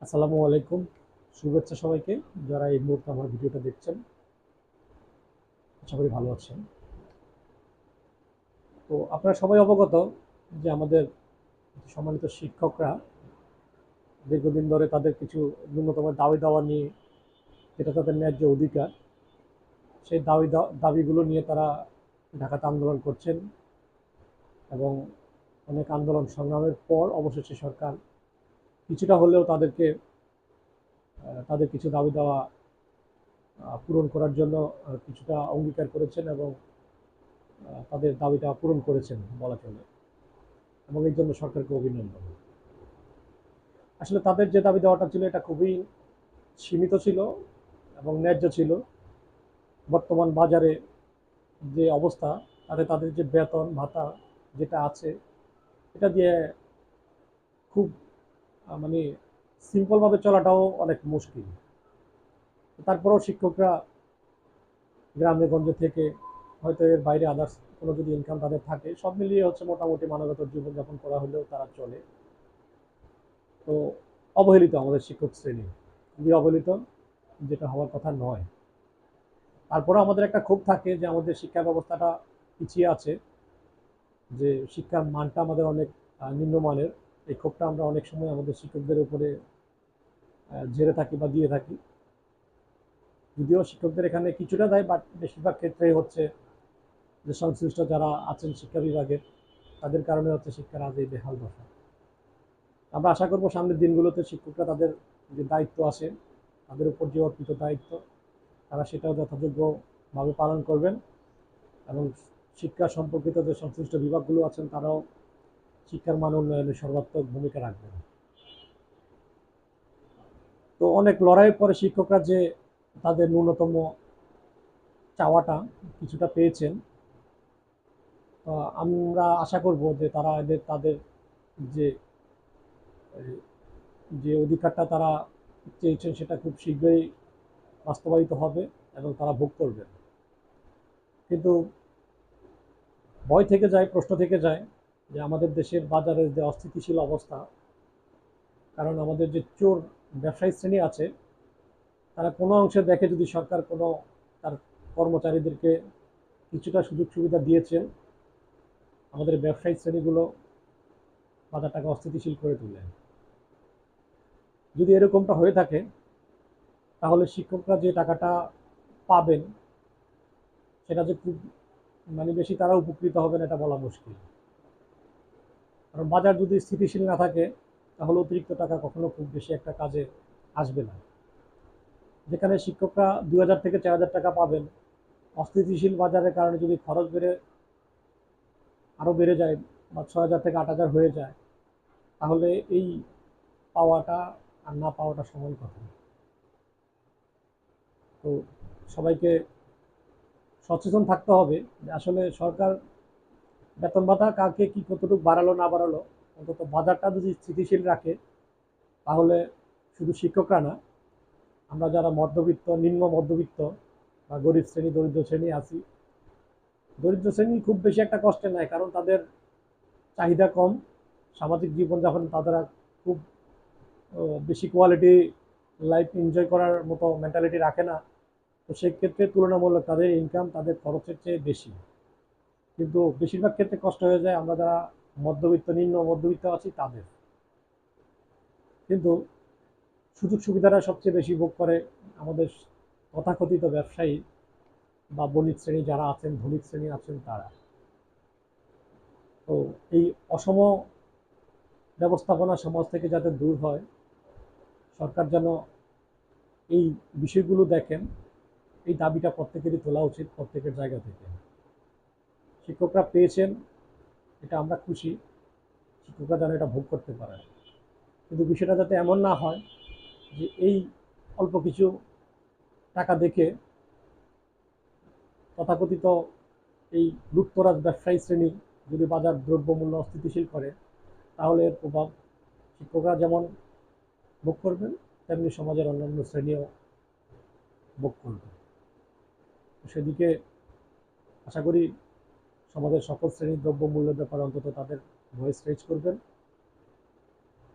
আসসালামু আলাইকুম। শুভেচ্ছা সবাইকে যারা এই মুহূর্তে আমার ভিডিওটা দেখছেন। আশা করি ভালো আছেন। তো আপনারা সবাই অবগত যে আমাদের সম্মানিত শিক্ষকরা দীর্ঘদিন ধরে তাদের কিছু ন্যূনতম দাবি দাওয়া নিয়ে, যেটা তাদের ন্যায্য অধিকার, সেই দাবিগুলো নিয়ে তারা ঢাকাতে আন্দোলন করছেন এবং অনেক আন্দোলন সংগ্রামের পর অবশেষে সরকার কিছুটা হলেও তাদেরকে তাদের কিছু দাবি দেওয়া পূরণ করার জন্য কিছুটা অঙ্গীকার করেছেন এবং তাদের দাবিটা পূরণ করেছেন বলা চলে, এবং এই জন্য সরকারকে অভিনন্দন। আসলে তাদের যে দাবি দেওয়াটা ছিল এটা খুবই সীমিত ছিল এবং ন্যায্য ছিল। বর্তমান বাজারে যে অবস্থা, তাতে তাদের যে বেতন ভাতা যেটা আছে, এটা দিয়ে খুব মানে সিম্পলভাবে চলাটাও অনেক মুশকিল। তারপরেও শিক্ষকরা গ্রামে গঞ্জে থেকে হয়তো এর বাইরে আদার্স কোনো যদি ইনকাম তাদের থাকে, সব মিলিয়ে হচ্ছে মোটামুটি মানবত জীবনযাপন করা হলেও তারা চলে। তো অবহেলিত আমাদের শিক্ষক শ্রেণী, খুবই অবহেলিত, যেটা হওয়ার কথা নয়। তারপরে আমাদের একটা ক্ষোভ থাকে যে আমাদের শিক্ষা ব্যবস্থাটা পিছিয়ে আছে, যে শিক্ষার মানটা আমাদের অনেক নিম্নমানের। এই ক্ষোভটা আমরা অনেক সময় আমাদের শিক্ষকদের উপরে ঝেড়ে থাকি বা দিয়ে থাকি। যদিও শিক্ষকদের এখানে কিছুটা দেয়, বাট বেশিরভাগ ক্ষেত্রেই হচ্ছে যে সংশ্লিষ্ট যারা আছেন শিক্ষা বিভাগের, তাদের কারণে হচ্ছে শিক্ষার আজ এই বেহাল দশা। আমরা আশা করব সামনের দিনগুলোতে শিক্ষকরা তাদের যে দায়িত্ব আছে, তাদের উপর যে অর্পিত দায়িত্ব, তারা সেটাও যথাযোগ্যভাবে পালন করবেন এবং শিক্ষা সম্পর্কিত যে সংশ্লিষ্ট বিভাগগুলো আছেন তারাও শিক্ষার মান উন্নয়নে সর্বাত্মক ভূমিকা রাখবেন। তো অনেক লড়াইয়ের পরে শিক্ষকরা যে তাদের ন্যূনতম চাওয়াটা কিছুটা পেয়েছেন, আমরা আশা করব যে তারা তাদের যে যে অধিকারটা তারা চেয়েছেন সেটা খুব শীঘ্রই বাস্তবায়িত হবে এবং তারা ভোগ করবেন। কিন্তু ভয় থেকে যায়, প্রশ্ন থেকে যায় যে আমাদের দেশের বাজারের যে অস্থিতিশীল অবস্থা, কারণ আমাদের যে চোর ব্যবসায়ী শ্রেণী আছে, তারা কোনো অংশে দেখে যদি সরকার কোনো তার কর্মচারীদেরকে কিছুটা সুযোগ সুবিধা দিয়েছে, আমাদের ব্যবসায়ী শ্রেণীগুলো বাজারটাকে অস্থিতিশীল করে তোলে। যদি এরকমটা হয়ে থাকে, তাহলে শিক্ষকরা যে টাকাটা পাবেন সেটা যে খুব বেশি তারা উপকৃত হবেন এটা বলা মুশকিল। কারণ বাজার যদি স্থিতিশীল না থাকে, তাহলে অতিরিক্ত টাকা কখনো খুব বেশি একটা কাজে আসবে না। যেখানে শিক্ষকরা 2000 থেকে 4000 টাকা পাবেন, অস্থিতিশীল বাজারের কারণে যদি খরচ আরও বেড়ে যায় বা 6000 থেকে 8000 হয়ে যায়, তাহলে এই পাওয়াটা আর না পাওয়াটা সমান কথা। তো সবাইকে সচেতন থাকতে হবে যে আসলে সরকার বেতন ভাতা কাকে কি কতটুকু বাড়ালো না বাড়ালো, অন্তত বাজারটা যদি স্থিতিশীল রাখে, তাহলে শুধু শিক্ষকরা না, আমরা যারা মধ্যবিত্ত, নিম্ন মধ্যবিত্ত বা গরিব শ্রেণী, দরিদ্র শ্রেণী আছি, দরিদ্র শ্রেণী খুব বেশি একটা কষ্টে নাই, কারণ তাদের চাহিদা কম, সামাজিক জীবনযাপন তারা খুব বেশি কোয়ালিটি লাইফ এনজয় করার মতো মেন্টালিটি রাখে না। তো সেক্ষেত্রে তুলনামূলক তাদের ইনকাম তাদের খরচের চেয়ে বেশি। কিন্তু বেশিরভাগ ক্ষেত্রে কষ্ট হয়ে যায় আমরা যারা মধ্যবিত্ত, নিম্ন মধ্যবিত্ত আছি তাদের। কিন্তু সুযোগ সুবিধাটা সবচেয়ে বেশি ভোগ করে আমাদের তথাকথিত ব্যবসায়ী বা বণিক শ্রেণী যারা আছেন, ধনিক শ্রেণী আছেন তারা। তো এই অসম ব্যবস্থাপনা সমাজ থেকে যাতে দূর হয়, সরকার যেন এই বিষয়গুলো দেখেন, এই দাবিটা প্রত্যেকেরই তোলা উচিত প্রত্যেকের জায়গা থেকে। শিক্ষকরা পেয়েছেন, এটা আমরা খুশি, শিক্ষকরা যেন এটা ভোগ করতে পারে। কিন্তু বিষয়টা যাতে এমন না হয় যে এই অল্প কিছু টাকা দেখে তথাকথিত এই লুপ্তরাজ ব্যবসায়ী শ্রেণী যদি বাজার দ্রব্যমূল্য অস্থিতিশীল করে, তাহলে এর প্রভাব শিক্ষকরা যেমন ভোগ করবেন, তেমনি সমাজের অন্যান্য শ্রেণীও ভোগ করবে। সেদিকে আশা করি সমাজের সকল শ্রেণীর দ্রব্যমূল্যের ব্যাপারে অন্তত তাদের ভয়েস রেজ করবেন,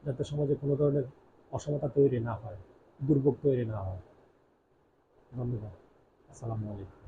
যাতে সমাজে কোনো ধরনের অসমতা তৈরি না হয়, দুর্ভোগ তৈরি না হয়। ধন্যবাদ। আসসালামু আলাইকুম।